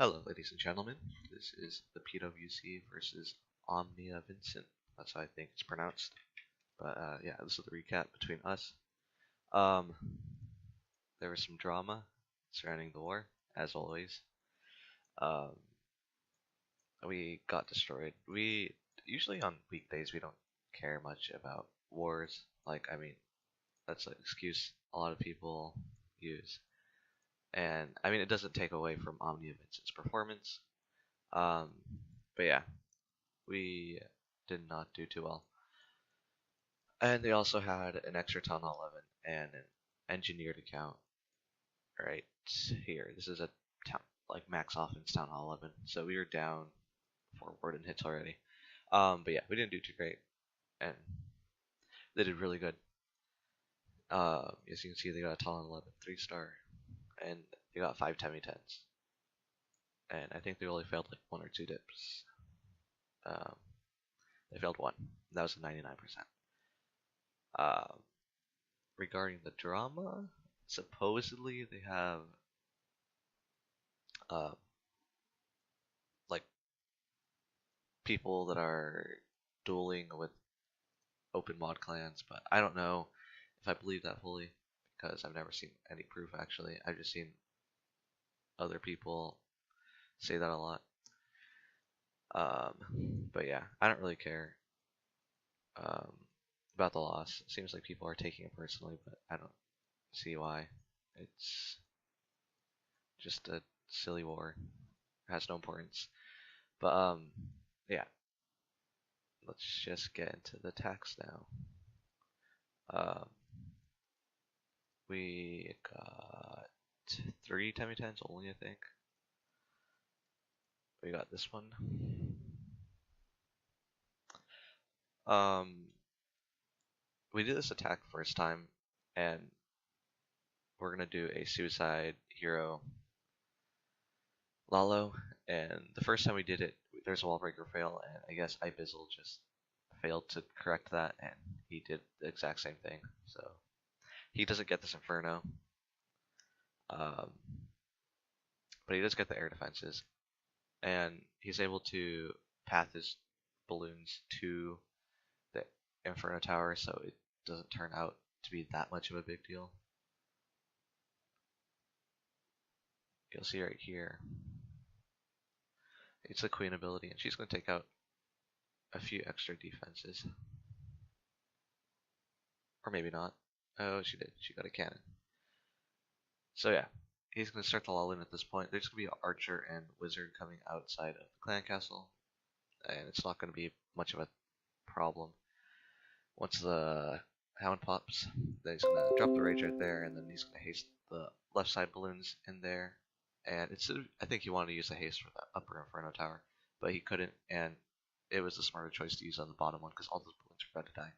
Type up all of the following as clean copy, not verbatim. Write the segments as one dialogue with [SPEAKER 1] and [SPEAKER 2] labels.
[SPEAKER 1] Hello, ladies and gentlemen. This is the PwC versus Omnia Vincint. That's how I think it's pronounced. But yeah, this is the recap between us. Um, there was some drama surrounding the war, as always. Um, we got destroyed. We usually on weekdays we don't care much about wars. That's an excuse a lot of people use. And I mean, it doesn't take away from Omnia Vincent's performance. Um, but yeah, we did not do too well. And they also had an extra Town Hall 11 and an engineered account right here. This is a town like max offense Town Hall 11, so we were down 4 warden hits already. But yeah, we didn't do too great, and they did really good. As you can see, they got a Town Hall 11 3-star, and they got 5 Temi 10s, and I think they only failed like 1 or 2 dips. Um, they failed 1. That was a 99%. Regarding the drama, supposedly they have uh, like people that are dueling with open mod clans, but I don't know if I believe that fully because I've never seen any proof actually. I've just seen other people say that a lot. But yeah, I don't really care um, about the loss. It seems like people are taking it personally, but I don't see why. It's just a silly war. It has no importance. But yeah, let's just get into the text now. We got 3 Temi 10s only, I think. We got this one. Um, we did this attack first time, and we're gonna do a suicide hero Lalo. And the first time we did it, there's a wall breaker fail, and I guess Ibizzle just failed to correct that, and he did the exact same thing. So he doesn't get this Inferno, um, but he does get the air defenses, and he's able to path his balloons to the Inferno Tower, so it doesn't turn out to be that much of a big deal. You'll see right here, it's the Queen ability, and she's going to take out a few extra defenses. Or maybe not. Oh, she did. She got a cannon. So yeah, he's going to start the Lolin at this point. There's going to be an archer and wizard coming outside of the clan castle, and it's not going to be much of a problem. Once the hound pops, then he's going to drop the rage right there, and then he's going to haste the left side balloons in there. And I think he wanted to use the haste for the upper Inferno Tower, but he couldn't, and it was the smarter choice to use on the bottom one because all those balloons are about to die.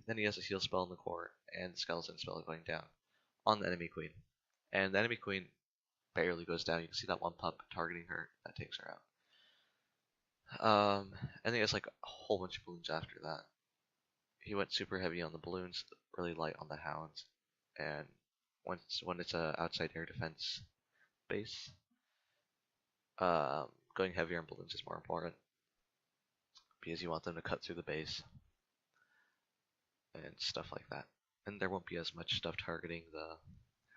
[SPEAKER 1] Then he has a heal spell in the core and the skeleton spell going down on the enemy queen. And the enemy queen barely goes down. You can see that one pup targeting her. That takes her out. And then he has like a whole bunch of balloons after that. He went super heavy on the balloons, really light on the hounds. And when it's a outside air defense base, going heavier on balloons is more important because you want them to cut through the base and stuff like that. And there won't be as much stuff targeting the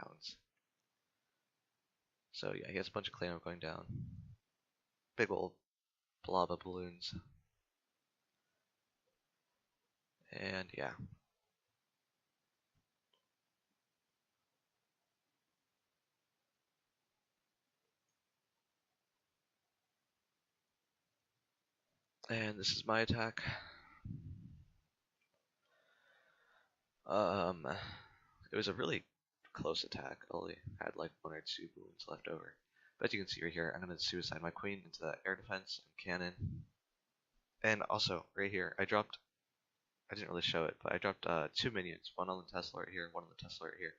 [SPEAKER 1] hounds. So yeah, he has a bunch of Claymore going down. Big old blob of balloons. And yeah. And this is my attack. It was a really close attack. Only had like 1 or 2 balloons left over. But as you can see right here, I'm going to suicide my queen into the air defense and cannon. And also, right here, I didn't really show it, but I dropped 2 minions. One on the Tesla right here, one on the Tesla right here.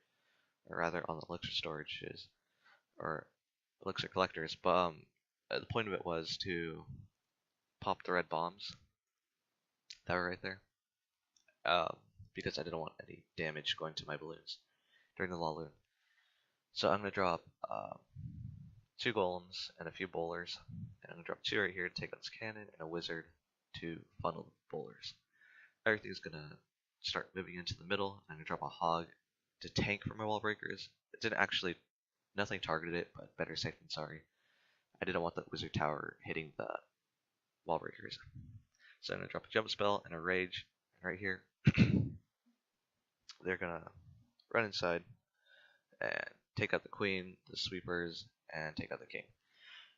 [SPEAKER 1] Or rather, on the elixir storages. Or elixir collectors. But the point of it was to pop the red bombs that were right there. Because I didn't want any damage going to my balloons during the Laloon. So I'm going to drop 2 golems and a few bowlers. And I'm gonna drop 2 right here to take out this cannon and a wizard to funnel the bowlers. Everything's gonna start moving into the middle. I'm gonna drop a hog to tank for my wall breakers. It didn't actually, nothing targeted it, but better safe than sorry. I didn't want that wizard tower hitting the wall breakers. So I'm gonna drop a jump spell and a rage right here. They're gonna run inside and take out the queen, the sweepers, and take out the king.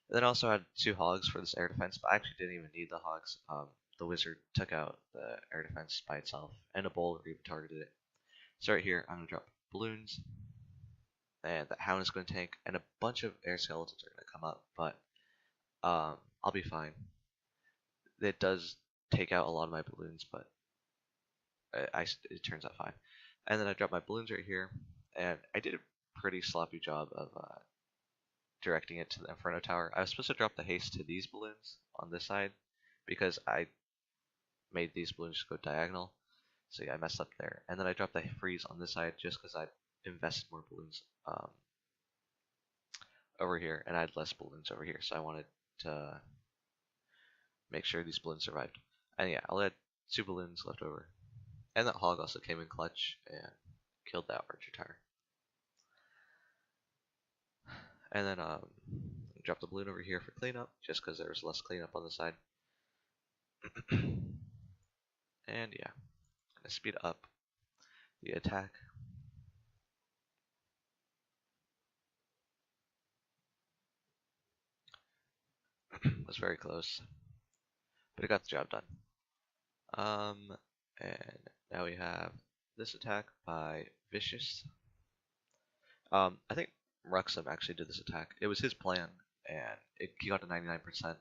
[SPEAKER 1] And then I also had 2 hogs for this air defense, but I actually didn't even need the hogs. The wizard took out the air defense by itself, and a bowler even targeted it. So right here, I'm going to drop balloons, and the hound is going to tank, and a bunch of air skeletons are going to come up, but I'll be fine. It does take out a lot of my balloons, but it turns out fine. And then I drop my balloons right here, and I did a pretty sloppy job of directing it to the Inferno Tower. I was supposed to drop the haste to these balloons on this side because I made these balloons go diagonal. So yeah, I messed up there. And then I dropped the freeze on this side just because I invested more balloons over here, and I had less balloons over here. So I wanted to make sure these balloons survived. And yeah, I'll add 2 balloons left over. And that hog also came in clutch and killed that archer tower. And then drop the balloon over here for cleanup, just because there was less cleanup on the side. And yeah, I'm gonna speed up the attack. It was very close, but it got the job done. And now we have this attack by Vicious. I think Ruxum actually did this attack. It was his plan, and he got to 99%.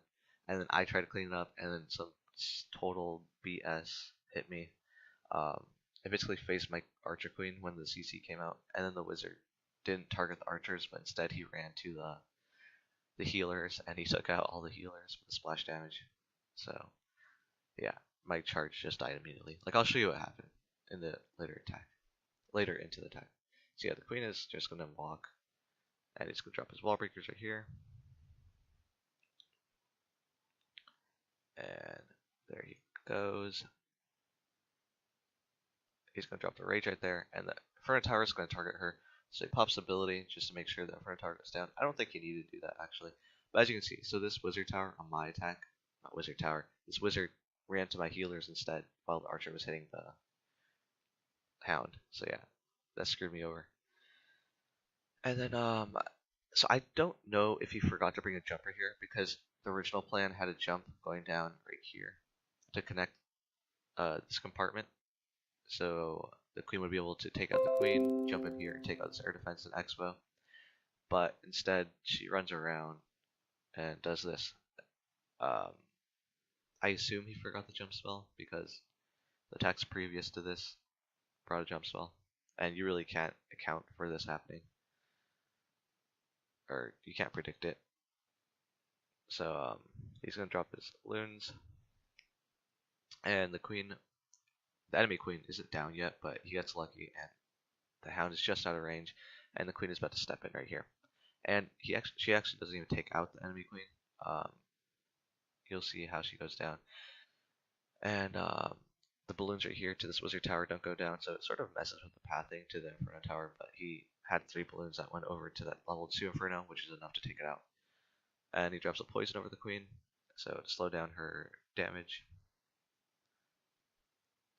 [SPEAKER 1] And then I tried to clean it up, and then some total BS hit me. I basically faced my Archer Queen when the CC came out, and then the Wizard didn't target the archers, but instead he ran to the healers, and he took out all the healers with the splash damage. So yeah, my charge just died immediately. Like, I'll show you what happened in the later into the attack. So yeah, the queen is just gonna walk, and he's gonna drop his wall breakers right here, and there he goes. He's gonna drop the rage right there, and the Inferno Tower is gonna target her. So he pops ability just to make sure the Inferno Tower goes down. I don't think he needed to do that actually, but as you can see, so this Wizard Tower on my attack, not Wizard Tower, this Wizard ran to my healers instead while the Archer was hitting the Hound. So yeah, that screwed me over. And then so I don't know if he forgot to bring a jumper here, because the original plan had a jump going down right here to connect this compartment. So the queen would be able to take out the queen, jump in here, and take out this air defense and expo. But instead, she runs around and does this. I assume he forgot the jump spell, because the attacks previous to this brought a jump spell, and you really can't account for this happening, or you can't predict it. So he's gonna drop his loons, and the enemy queen isn't down yet, but he gets lucky, and the hound is just out of range, and the queen is about to step in right here, and she actually doesn't even take out the enemy queen. You'll see how she goes down, and the balloons right here to this Wizard Tower don't go down, so it sort of messes with the pathing to the Inferno Tower, but he had 3 balloons that went over to that level 2 Inferno, which is enough to take it out. And he drops a poison over the queen, so to slow down her damage.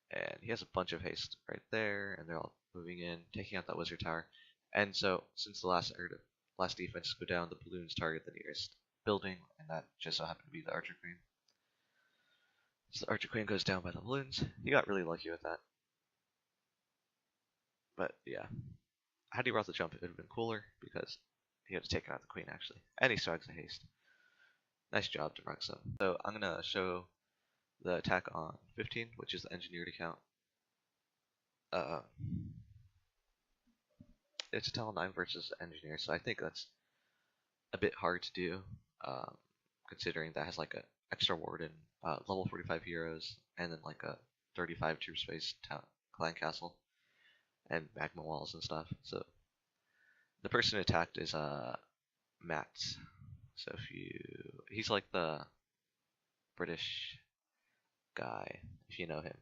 [SPEAKER 1] And he has a bunch of haste right there, and they're all moving in, taking out that Wizard Tower. And so, since the last defenses go down, the balloons target the nearest building, and that just so happened to be the Archer Queen. So the Archer Queen goes down by the balloons. He got really lucky with that. But yeah, had he brought the jump, it would have been cooler, because he had to take out the queen actually. And he swags the haste. Nice job to Ruxum. So I'm gonna show the attack on 15, which is the engineered account. It's a Talon 9 versus engineer, so I think that's a bit hard to do, considering that has like a extra warden, level 45 heroes, and then like a 35 troop space clan castle, and magma walls and stuff. So the person attacked is Matt. So he's like the British guy, if you know him.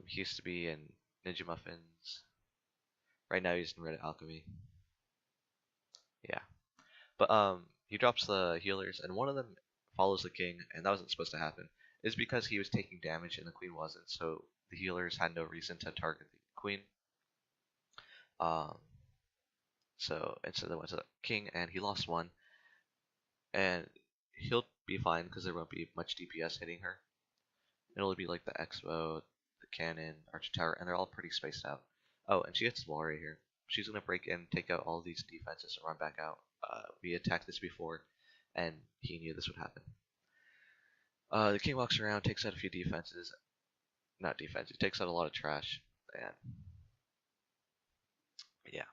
[SPEAKER 1] He used to be in Ninja Muffins. Right now he's in Red Alchemy. Yeah. But he drops the healers, and one of them follows the king, and that wasn't supposed to happen. It's because he was taking damage and the queen wasn't, so the healers had no reason to target the queen. So instead they went to the king, and he lost one, and he'll be fine because there won't be much DPS hitting her. It'll be like the Expo, the cannon, Archer Tower, and they're all pretty spaced out. Oh, and she gets this wall right here. She's gonna break in, take out all these defenses, and run back out. We attacked this before, and he knew this would happen. The king walks around, takes out a few defenses. Not defense, he takes out a lot of trash, and yeah.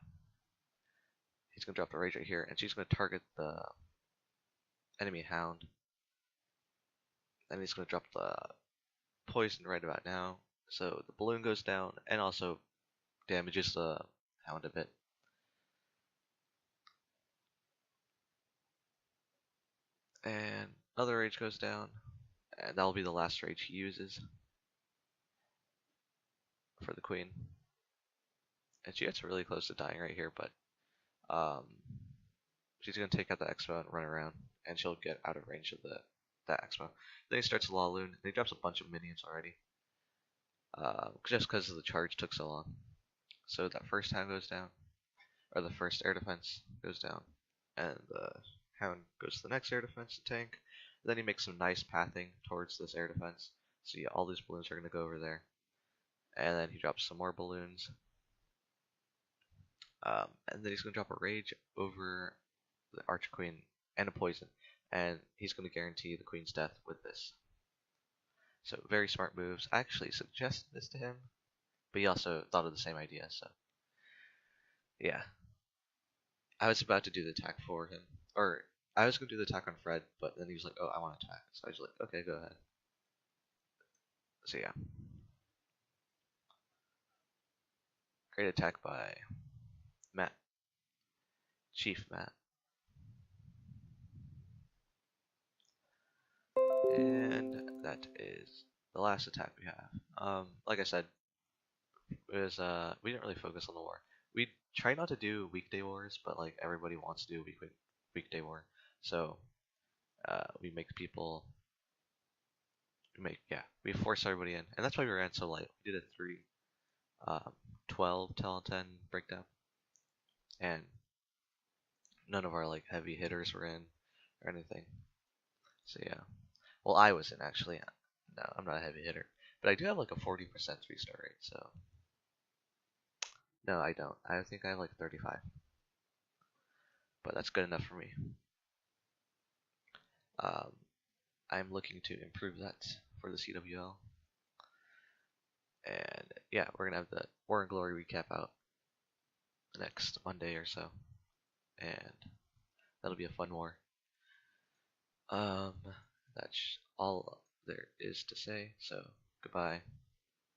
[SPEAKER 1] He's gonna drop the rage right here, and she's gonna target the enemy hound. And he's gonna drop the poison right about now. So the balloon goes down, and also damages the hound a bit. And another rage goes down, and that'll be the last rage he uses for the queen. And she gets really close to dying right here, but she's gonna take out the Expo and run around, and she'll get out of range of that Expo. Then he starts Laloon, and he drops a bunch of minions already, just because the charge took so long. So that first hound goes down, or the first air defense goes down, and the hound goes to the next air defense tank. Then he makes some nice pathing towards this air defense. So yeah, all these balloons are going to go over there. And then he drops some more balloons. And then he's going to drop a rage over the Archer Queen and a poison. And he's going to guarantee the Queen's death with this. So very smart moves. I actually suggested this to him, but he also thought of the same idea. So yeah. I was about to do the attack for him. Or I was going to do the attack on Fred, but then he was like, oh, I want to attack. So I was like, okay, go ahead. So yeah. Great attack by Matt. Chief Matt. And that is the last attack we have. Like I said, it was, we didn't really focus on the war. We try not to do weekday wars, but like everybody wants to do a weekday war. So we make people, we force everybody in, and that's why we ran so light. We did a 12 Th11 breakdown, and none of our like heavy hitters were in or anything. So yeah, well I wasn't actually. No, I'm not a heavy hitter, but I do have like a 40% 3-star rate. So no, I don't. I think I have like 35, but that's good enough for me. I'm looking to improve that for the CWL. And yeah, we're gonna have the War and Glory recap out next Monday or so, and that'll be a fun war. That's all there is to say. So goodbye.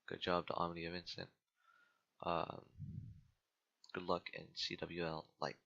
[SPEAKER 1] Good job to Omnia Vincint. Good luck in CWL Light.